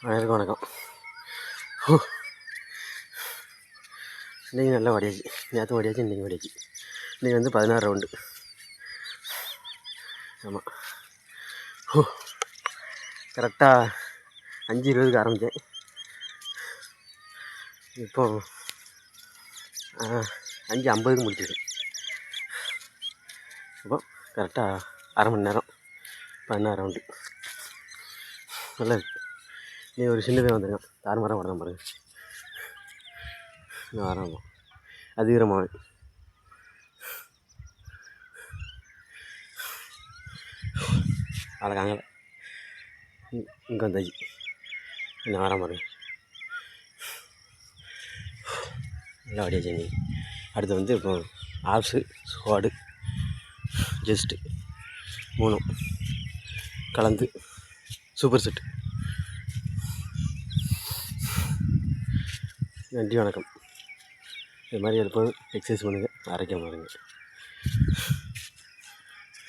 அனைவருக்கும் வணக்கம். இன்றைக்கி நல்லா ஓடியாச்சு. நேற்று ஓடியாச்சு, இன்றைக்கி ஓடியாச்சு. இன்றைக்கி வந்து 16 ரவுண்டு. ஆமாம், கரெக்டாக 5:20க்கு ஆரம்பித்தேன். இப்போ 5:50க்கு முடிச்சிடுறேன். அப்போ கரெக்டாக அரை மணி நேரம் 16 ரவுண்டு. நல்லா இருக்கு. நீ ஒரு சின்ன பேர் வந்துருக்கான், தாறுமாறாக ஓடதான் பாருங்க. நான் ஆரம்பம் அதிகரமாக அழகாங்க. இங்கே வந்தாச்சு. நான் ஆரம்பம் பாருங்க. நல்லா வடியாச்சு. நீ அடுத்து வந்து இப்போ ஆப்ஸு ஸ்குவாடு ஜஸ்ட்டு 3 கலந்து சூப்பர் செட். நன்றி, வணக்கம். இது மாதிரி எப்போதும் எக்ஸசைஸ் பண்ணுங்கள், ஆரோக்கியமாக இருங்க.